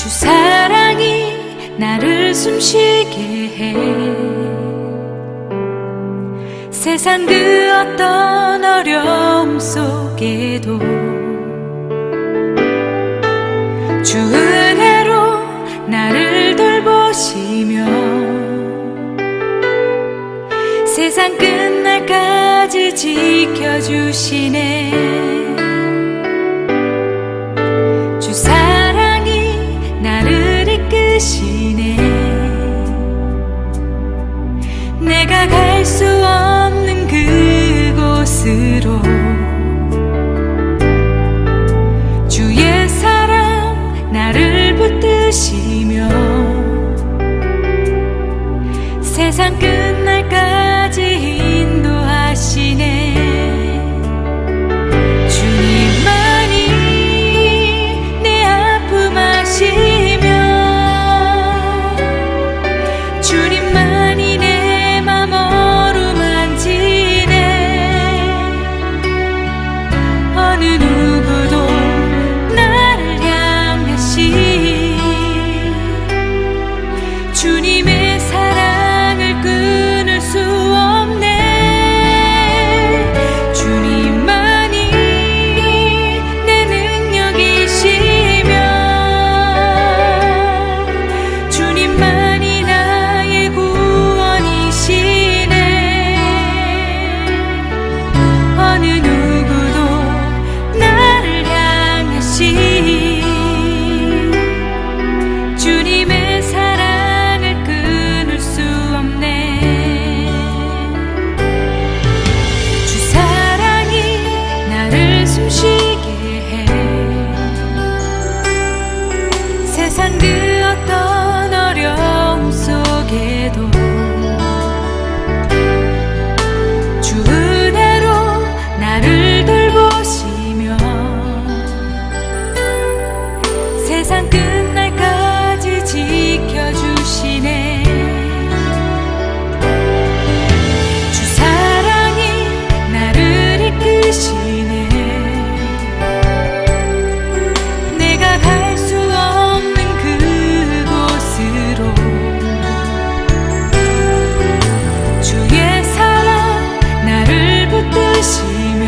주 사랑이 나를 숨쉬게 해. 세상 그 어떤 어려움 속에도 주 은혜로 나를 돌보시며 세상 끝날까지 지켜주시네. 주 사랑이 나를 이끄시네. 내가 갈 수 없는 그곳으로 주의 사랑 나를 붙드시며 세상 끝날까지 인도하시네. 주님만이 내 아픔 아시며 주님만이 내 맘 어루만지네. 어느 누구도 나를 향하시 주님의 사랑을 끊을 수 없네. 주님만이 내 능력이시며 주님만이 나의 구원이시네. 어느 누구도 나를 향하시 주님의 사랑을 끊을 수 없네. 주 사랑이 나를 숨쉬게 해. 세상 그 어떤 어려움 속에도 주 은혜로 나를 돌보시며 세상 끝날까지 지켜주시네. 주 사랑이 나를 이끄시네. 내가 갈 수 없는 그곳으로 주의 사랑 나를 붙드시며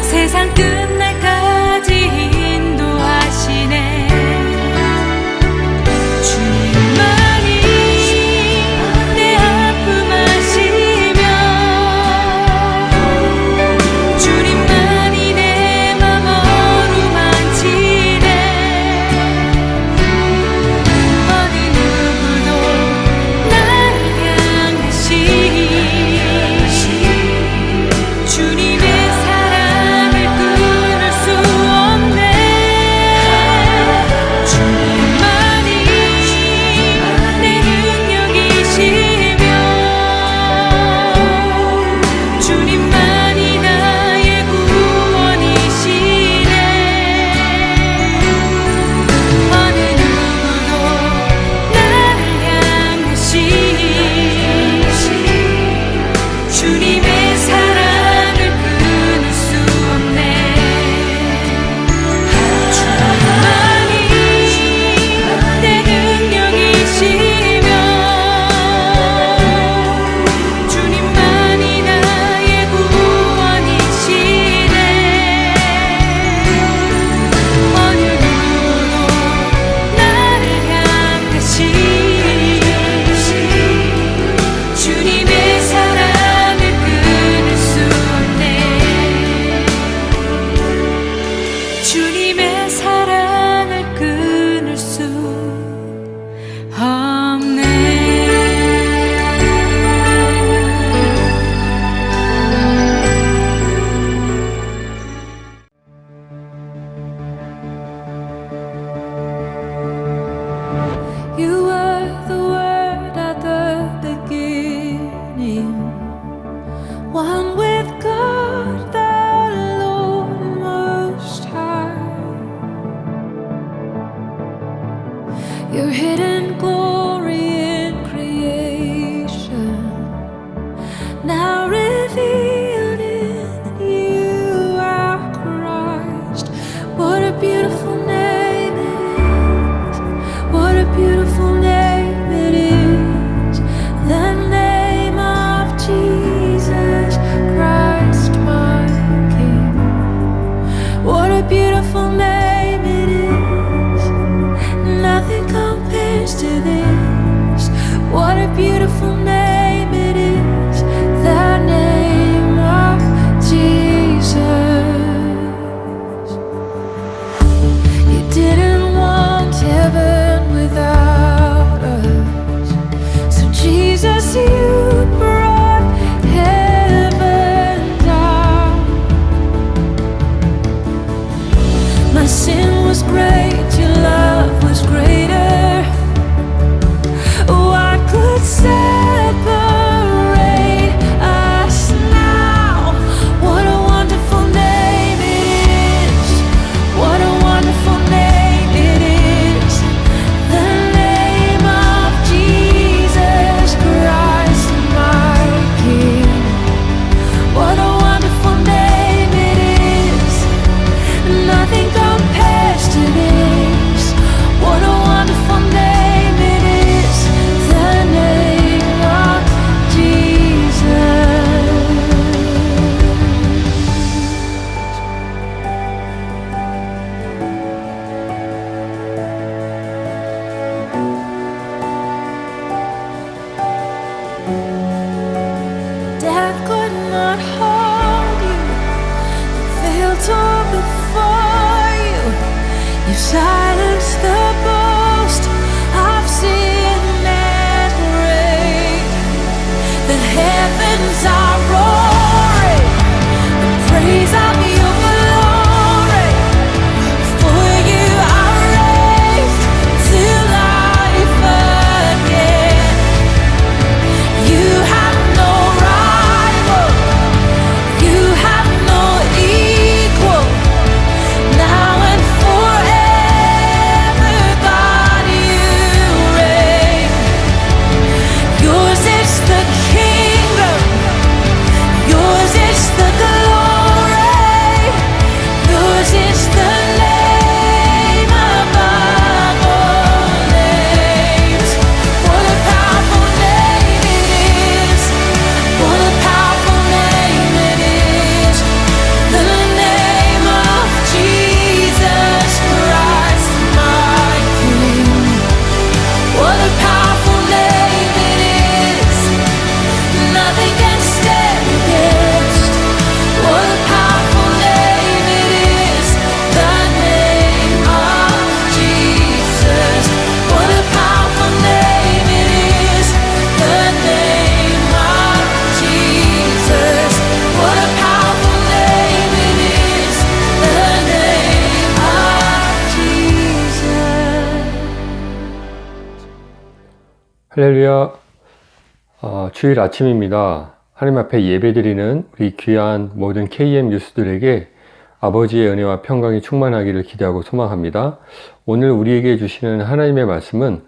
세상 끝날까지 인도하시네. 주님만이 내 아픔 아시며 주님만이 내 맘 어루만지네. 어느 누구도 나를 향하시 주님의 사랑을 끊을 수 없네. 주님만이 내 능력이시며 주님만이 나의 구원이시네. 어느 누구도 나를 향하시 주님의 사랑을 끊을 수 없네. 주님만이 내 능력이시며 주님만이 나의 구원이시네. 어느 누구도 나를 향하시 주님의 사랑을 끊을 수 없네. 주님의 사랑을 끊을 수 없네. You were the Word at the beginning, one with God the Lord Most High. Your hidden glory in creation, now revealed in you, our Christ. What a beautiful was great, your love was greater. What could separate us now? What a wonderful name it is. What a wonderful name it is. The name of Jesus Christ, my King. What a wonderful name it is. Nothing compares to this. What a wonderful name it is. The name of Jesus. Death could not hold you. Failed to before you. You silenced the boast of sin and grave. The heavens are roaring. The praise of your glory. For you are raised to life again. You have no rival. You have no equal. Now and forever, God, you reign. Yours is the kingdom. Yours is the glory. Yours is the name above all names. What a powerful name it is. What a powerful name it is. The name of Jesus Christ, my King. What a powerful name it is. Nothing can stand against. What a powerful name it is. The name of Jesus. What a powerful name it is. The name of Jesus. What a powerful name it is. The name of Jesus. 할렐루야. 주일 아침입니다. 하나님 앞에 예배드리는 우리 귀한 모든 KM 유스들에게 아버지의 은혜와 평강이 충만하기를 기대하고 소망합니다. 오늘 우리에게 주시는 하나님의 말씀은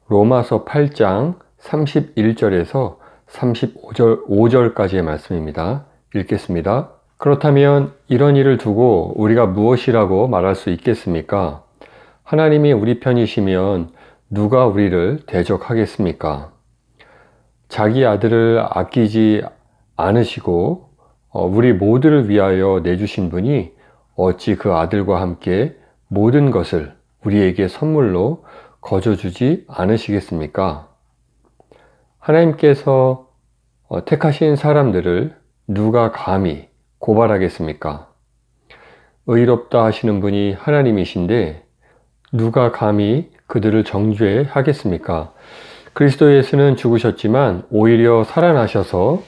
로마서 8장 31절에서 35절까지의 말씀입니다. 읽겠습니다. 그렇다면 이런 일을 두고 우리가 무엇이라고 말할 수 있겠습니까? 하나님이 우리 편이시면 누가 우리를 대적하겠습니까? 자기 아들을 아끼지 않으시고 우리 모두를 위하여 내주신 분이 어찌 그 아들과 함께 모든 것을 우리에게 선물로 거저주지 않으시겠습니까? 하나님께서 택하신 사람들을 누가 감히 고발하겠습니까? 의롭다 하시는 분이 하나님이신데 누가 감히 그들을 정죄하겠습니까? 그리스도 예수는 죽으셨지만 오히려 살아나셔서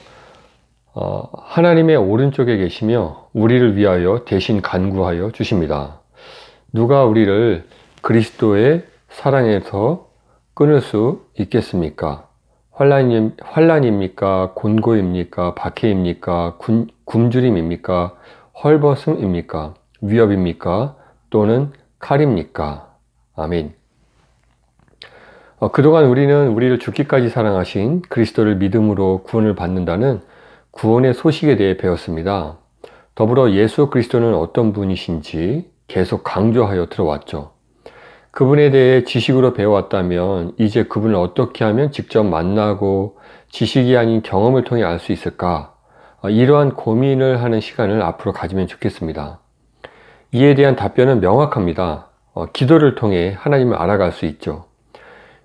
하나님의 오른쪽에 계시며 우리를 위하여 대신 간구하여 주십니다. 누가 우리를 그리스도의 사랑에서 끊을 수 있겠습니까? 환난입니까? 곤고입니까? 박해입니까? 굶주림입니까? 헐벗음입니까? 위협입니까? 또는 칼입니까? 아멘. 그동안 우리는 우리를 죽기까지 사랑하신 그리스도를 믿음으로 구원을 받는다는 구원의 소식에 대해 배웠습니다. 더불어 예수 그리스도는 어떤 분이신지 계속 강조하여 들어왔죠. 그분에 대해 지식으로 배워왔다면 이제 그분을 어떻게 하면 직접 만나고 지식이 아닌 경험을 통해 알 수 있을까? 이러한 고민을 하는 시간을 앞으로 가지면 좋겠습니다. 이에 대한 답변은 명확합니다. 기도를 통해 하나님을 알아갈 수 있죠.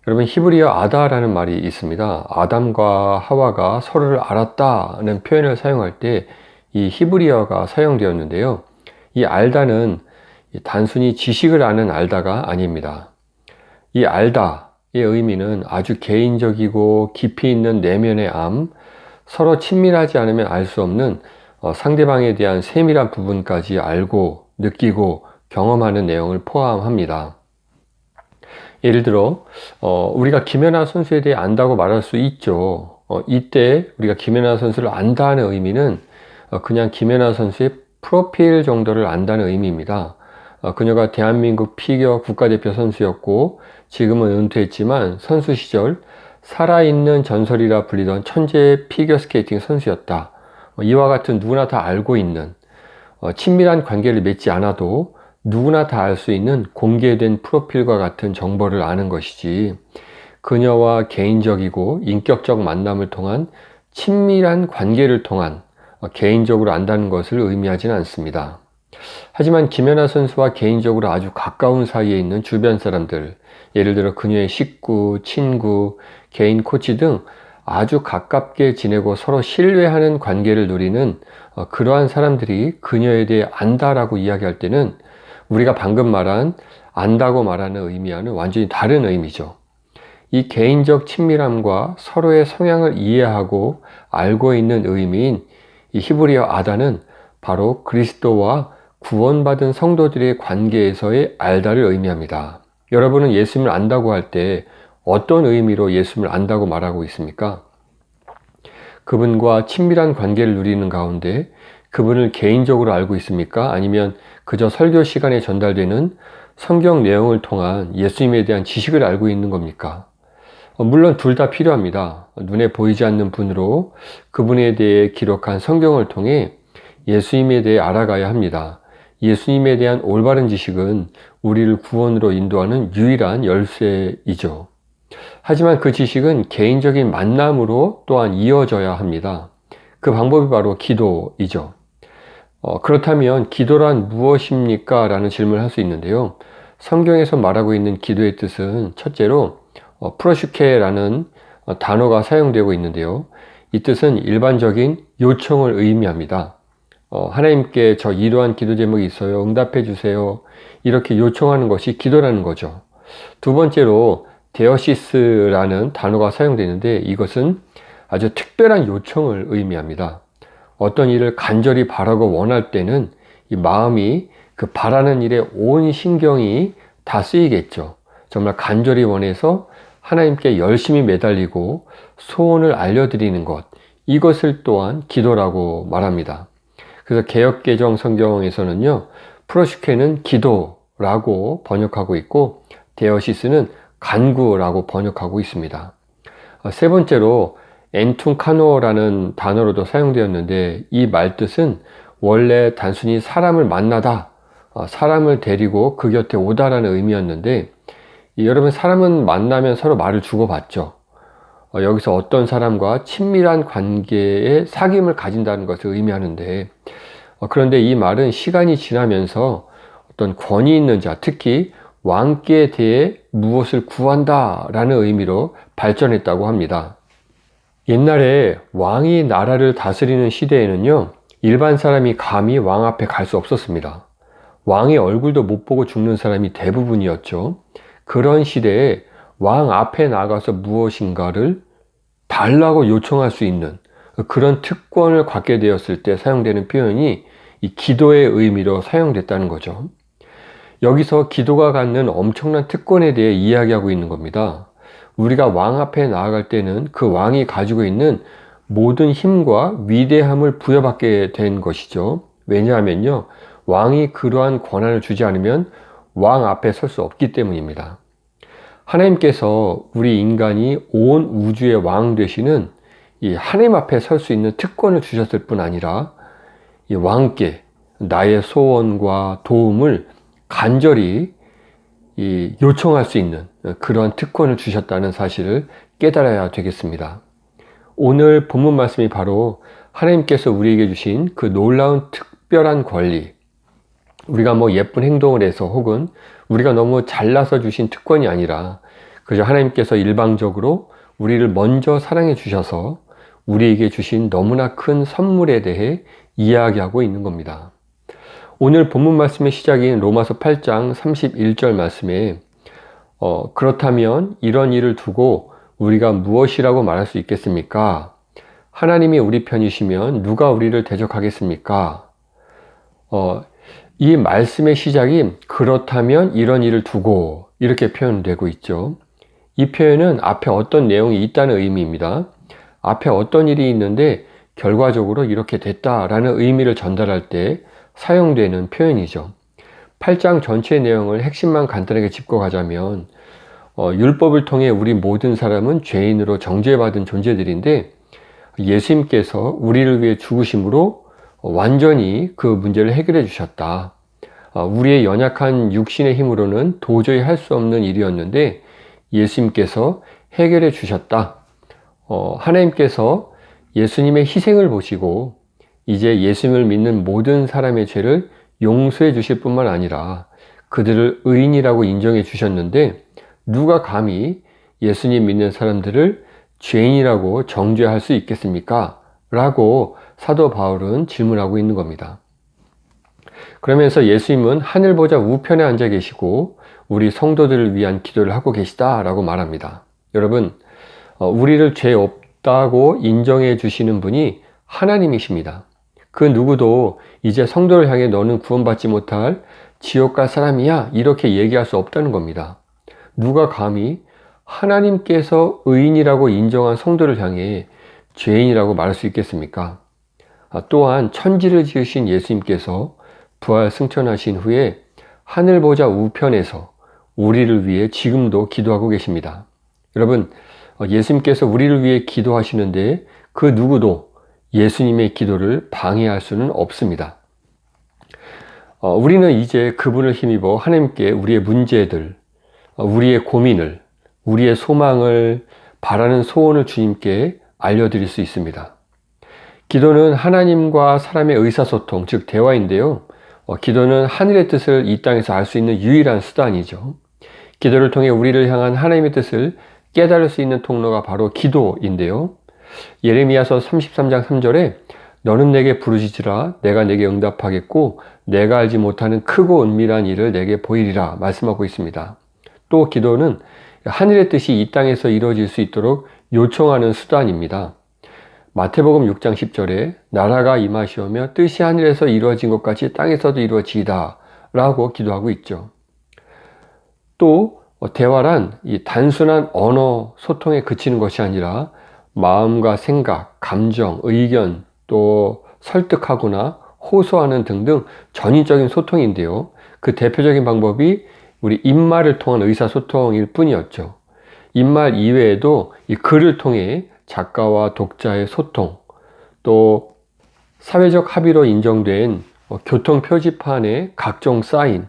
여러분, 히브리어 아다라는 말이 있습니다. 아담과 하와가 서로를 알았다는 표현을 사용할 때 이 히브리어가 사용되었는데요. 이 알다는 단순히 지식을 아는 알다가 아닙니다. 이 알다의 의미는 아주 개인적이고 깊이 있는 내면의 암, 서로 친밀하지 않으면 알 수 없는 상대방에 대한 세밀한 부분까지 알고 느끼고 경험하는 내용을 포함합니다. 예를 들어 우리가 김연아 선수에 대해 안다고 말할 수 있죠. 이때 우리가 김연아 선수를 안다는 의미는 그냥 김연아 선수의 프로필 정도를 안다는 의미입니다. 그녀가 대한민국 피겨 국가대표 선수였고 지금은 은퇴했지만 선수 시절 살아있는 전설이라 불리던 천재 피겨스케이팅 선수였다. 이와 같은 누구나 다 알고 있는 친밀한 관계를 맺지 않아도 누구나 다 알 수 있는 공개된 프로필과 같은 정보를 아는 것이지, 그녀와 개인적이고 인격적 만남을 통한 친밀한 관계를 통한 개인적으로 안다는 것을 의미하지는 않습니다. 하지만 김연아 선수와 개인적으로 아주 가까운 사이에 있는 주변 사람들, 예를 들어 그녀의 식구, 친구, 개인 코치 등 아주 가깝게 지내고 서로 신뢰하는 관계를 누리는 그러한 사람들이 그녀에 대해 안다라고 이야기할 때는 우리가 방금 말한 안다고 말하는 의미와는 완전히 다른 의미죠. 이 개인적 친밀함과 서로의 성향을 이해하고 알고 있는 의미인 이 히브리어 아다는 바로 그리스도와 구원받은 성도들의 관계에서의 알다를 의미합니다. 여러분은 예수님을 안다고 할 때 어떤 의미로 예수님을 안다고 말하고 있습니까? 그분과 친밀한 관계를 누리는 가운데 그분을 개인적으로 알고 있습니까? 아니면 그저 설교 시간에 전달되는 성경 내용을 통한 예수님에 대한 지식을 알고 있는 겁니까? 물론 둘 다 필요합니다. 눈에 보이지 않는 분으로 그분에 대해 기록한 성경을 통해 예수님에 대해 알아가야 합니다. 예수님에 대한 올바른 지식은 우리를 구원으로 인도하는 유일한 열쇠이죠. 하지만 그 지식은 개인적인 만남으로 또한 이어져야 합니다. 그 방법이 바로 기도이죠. 그렇다면 기도란 무엇입니까? 라는 질문을 할 수 있는데요. 성경에서 말하고 있는 기도의 뜻은 첫째로 프로슈케라는 단어가 사용되고 있는데요. 이 뜻은 일반적인 요청을 의미합니다. 하나님께 저 이러한 기도 제목이 있어요. 응답해 주세요. 이렇게 요청하는 것이 기도라는 거죠. 두 번째로 데어시스라는 단어가 사용되는데 이것은 아주 특별한 요청을 의미합니다. 어떤 일을 간절히 바라고 원할 때는 이 마음이 그 바라는 일에 온 신경이 다 쓰이겠죠. 정말 간절히 원해서 하나님께 열심히 매달리고 소원을 알려드리는 것, 이것을 또한 기도라고 말합니다. 그래서 개역개정 성경에서는요, 프로슈케는 기도라고 번역하고 있고 데어시스는 간구라고 번역하고 있습니다. 세 번째로 엔퉁카노라는 단어로도 사용되었는데 이 말뜻은 원래 단순히 사람을 만나다, 사람을 데리고 그 곁에 오다라는 의미였는데 여러분, 사람은 만나면 서로 말을 주고받죠. 여기서 어떤 사람과 친밀한 관계에 사귐을 가진다는 것을 의미하는데 그런데 이 말은 시간이 지나면서 어떤 권위 있는 자, 특히 왕께 대해 무엇을 구한다 라는 의미로 발전했다고 합니다. 옛날에 왕이 나라를 다스리는 시대에는요, 일반 사람이 감히 왕 앞에 갈 수 없었습니다. 왕의 얼굴도 못 보고 죽는 사람이 대부분이었죠. 그런 시대에 왕 앞에 나가서 무엇인가를 달라고 요청할 수 있는 그런 특권을 갖게 되었을 때 사용되는 표현이 이 기도의 의미로 사용됐다는 거죠. 여기서 기도가 갖는 엄청난 특권에 대해 이야기하고 있는 겁니다. 우리가 왕 앞에 나아갈 때는 그 왕이 가지고 있는 모든 힘과 위대함을 부여받게 된 것이죠. 왜냐하면요, 왕이 그러한 권한을 주지 않으면 왕 앞에 설 수 없기 때문입니다. 하나님께서 우리 인간이 온 우주의 왕 되시는 이 하나님 앞에 설 수 있는 특권을 주셨을 뿐 아니라 이 왕께 나의 소원과 도움을 간절히 요청할 수 있는 그러한 특권을 주셨다는 사실을 깨달아야 되겠습니다. 오늘 본문 말씀이 바로 하나님께서 우리에게 주신 그 놀라운 특별한 권리, 우리가 뭐 예쁜 행동을 해서 혹은 우리가 너무 잘나서 주신 특권이 아니라 그저 하나님께서 일방적으로 우리를 먼저 사랑해 주셔서 우리에게 주신 너무나 큰 선물에 대해 이야기하고 있는 겁니다. 오늘 본문 말씀의 시작인 로마서 8장 31절 말씀에 그렇다면 이런 일을 두고 우리가 무엇이라고 말할 수 있겠습니까? 하나님이 우리 편이시면 누가 우리를 대적하겠습니까? 이 말씀의 시작이 그렇다면 이런 일을 두고 이렇게 표현되고 있죠. 이 표현은 앞에 어떤 내용이 있다는 의미입니다. 앞에 어떤 일이 있는데 결과적으로 이렇게 됐다라는 의미를 전달할 때 사용되는 표현이죠. 8장 전체 내용을 핵심만 간단하게 짚고 가자면 율법을 통해 우리 모든 사람은 죄인으로 정죄받은 존재들인데 예수님께서 우리를 위해 죽으심으로 완전히 그 문제를 해결해 주셨다. 우리의 연약한 육신의 힘으로는 도저히 할 수 없는 일이었는데 예수님께서 해결해 주셨다. 하나님께서 예수님의 희생을 보시고 이제 예수님을 믿는 모든 사람의 죄를 용서해 주실 뿐만 아니라 그들을 의인이라고 인정해 주셨는데 누가 감히 예수님 믿는 사람들을 죄인이라고 정죄할 수 있겠습니까? 라고 사도 바울은 질문하고 있는 겁니다. 그러면서 예수님은 하늘 보좌 우편에 앉아 계시고 우리 성도들을 위한 기도를 하고 계시다 라고 말합니다. 여러분, 우리를 죄 없다고 인정해 주시는 분이 하나님이십니다. 그 누구도 이제 성도를 향해 너는 구원받지 못할 지옥 갈 사람이야 이렇게 얘기할 수 없다는 겁니다. 누가 감히 하나님께서 의인이라고 인정한 성도를 향해 죄인이라고 말할 수 있겠습니까? 또한 천지를 지으신 예수님께서 부활 승천하신 후에 하늘 보좌 우편에서 우리를 위해 지금도 기도하고 계십니다. 여러분, 예수님께서 우리를 위해 기도하시는데 그 누구도 예수님의 기도를 방해할 수는 없습니다. 우리는 이제 그분을 힘입어 하나님께 우리의 문제들, 우리의 고민을, 우리의 소망을, 바라는 소원을 주님께 알려드릴 수 있습니다. 기도는 하나님과 사람의 의사소통, 즉 대화인데요. 기도는 하늘의 뜻을 이 땅에서 알 수 있는 유일한 수단이죠. 기도를 통해 우리를 향한 하나님의 뜻을 깨달을 수 있는 통로가 바로 기도인데요. 예레미야서 33장 3절에 너는 내게 부르짖으라 내가 내게 응답하겠고 내가 알지 못하는 크고 은밀한 일을 내게 보이리라 말씀하고 있습니다. 또 기도는 하늘의 뜻이 이 땅에서 이루어질 수 있도록 요청하는 수단입니다. 마태복음 6장 10절에 나라가 임하시오며 뜻이 하늘에서 이루어진 것 같이 땅에서도 이루어지이다 라고 기도하고 있죠. 또 대화란 이 단순한 언어 소통에 그치는 것이 아니라 마음과 생각, 감정, 의견, 또 설득하거나 호소하는 등등 전인적인 소통인데요. 그 대표적인 방법이 우리 입말을 통한 의사소통일 뿐이었죠. 입말 이외에도 이 글을 통해 작가와 독자의 소통, 또 사회적 합의로 인정된 교통 표지판의 각종 사인,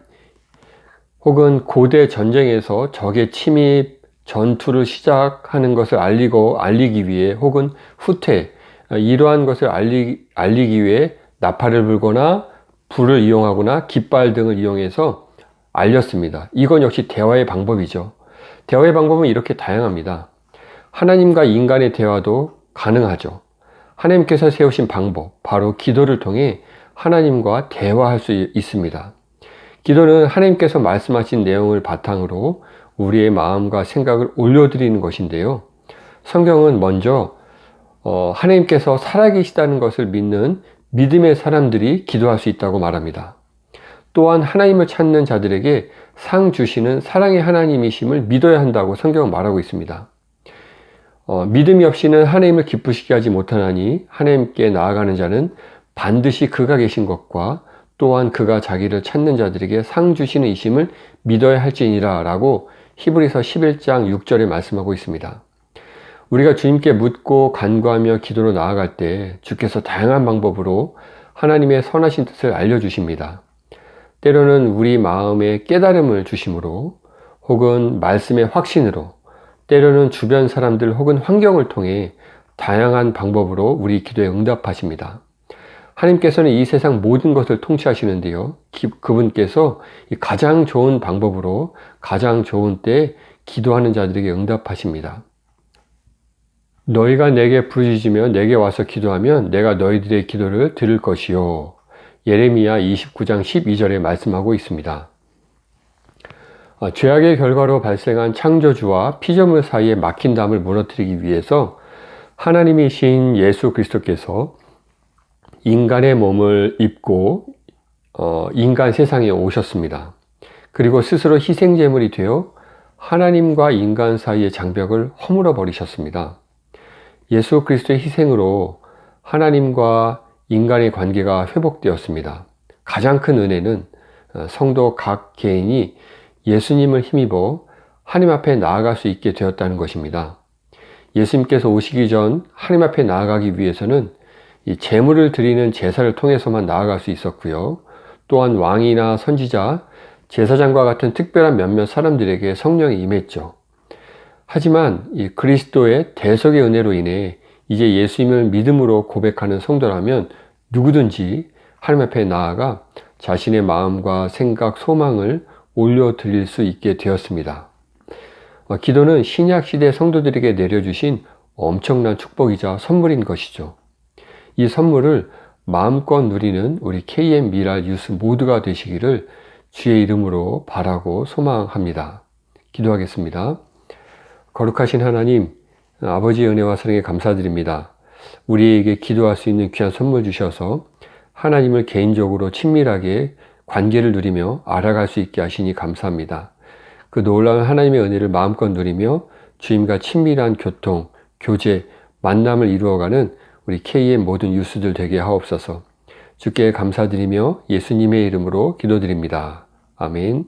혹은 고대 전쟁에서 적의 침입, 전투를 시작하는 것을 알리기 위해 혹은 후퇴, 이러한 것을 알리기 위해 나팔을 불거나 불을 이용하거나 깃발 등을 이용해서 알렸습니다. 이건 역시 대화의 방법이죠. 대화의 방법은 이렇게 다양합니다. 하나님과 인간의 대화도 가능하죠. 하나님께서 세우신 방법, 바로 기도를 통해 하나님과 대화할 수 있습니다. 기도는 하나님께서 말씀하신 내용을 바탕으로 우리의 마음과 생각을 올려드리는 것인데요. 성경은 먼저 하나님께서 살아계시다는 것을 믿는 믿음의 사람들이 기도할 수 있다고 말합니다. 또한 하나님을 찾는 자들에게 상 주시는 사랑의 하나님이심을 믿어야 한다고 성경은 말하고 있습니다. 믿음이 없이는 하나님을 기쁘시게 하지 못하나니 하나님께 나아가는 자는 반드시 그가 계신 것과 또한 그가 자기를 찾는 자들에게 상 주시는 이심을 믿어야 할지니라 라고 히브리서 11장 6절에 말씀하고 있습니다. 우리가 주님께 묻고 간구하며 기도로 나아갈 때 주께서 다양한 방법으로 하나님의 선하신 뜻을 알려주십니다. 때로는 우리 마음에 깨달음을 주심으로 혹은 말씀의 확신으로 때로는 주변 사람들 혹은 환경을 통해 다양한 방법으로 우리 기도에 응답하십니다. 하나님께서는 이 세상 모든 것을 통치하시는데요. 그분께서 가장 좋은 방법으로 가장 좋은 때에 기도하는 자들에게 응답하십니다. 너희가 내게 부르짖으며 내게 와서 기도하면 내가 너희들의 기도를 들을 것이요. 예레미야 29장 12절에 말씀하고 있습니다. 죄악의 결과로 발생한 창조주와 피조물 사이의 막힌 담을 무너뜨리기 위해서 하나님이신 예수 그리스도께서 인간의 몸을 입고 인간 세상에 오셨습니다. 그리고 스스로 희생제물이 되어 하나님과 인간 사이의 장벽을 허물어 버리셨습니다. 예수 그리스도의 희생으로 하나님과 인간의 관계가 회복되었습니다. 가장 큰 은혜는 성도 각 개인이 예수님을 힘입어 하나님 앞에 나아갈 수 있게 되었다는 것입니다. 예수님께서 오시기 전 하나님 앞에 나아가기 위해서는 이 제물을 드리는 제사를 통해서만 나아갈 수 있었고요. 또한 왕이나 선지자, 제사장과 같은 특별한 몇몇 사람들에게 성령이 임했죠. 하지만 이 그리스도의 대속의 은혜로 인해 이제 예수님을 믿음으로 고백하는 성도라면 누구든지 하나님 앞에 나아가 자신의 마음과 생각, 소망을 올려드릴 수 있게 되었습니다. 기도는 신약시대 성도들에게 내려주신 엄청난 축복이자 선물인 것이죠. 이 선물을 마음껏 누리는 우리 KM 미랄 유스 모두가 되시기를 주의 이름으로 바라고 소망합니다. 기도하겠습니다. 거룩하신 하나님, 아버지의 은혜와 사랑에 감사드립니다. 우리에게 기도할 수 있는 귀한 선물 주셔서 하나님을 개인적으로 친밀하게 관계를 누리며 알아갈 수 있게 하시니 감사합니다. 그 놀라운 하나님의 은혜를 마음껏 누리며 주님과 친밀한 교통, 교제, 만남을 이루어가는 우리 K의 모든 유스들 되게 하옵소서. 주께 감사드리며 예수님의 이름으로 기도드립니다. 아멘.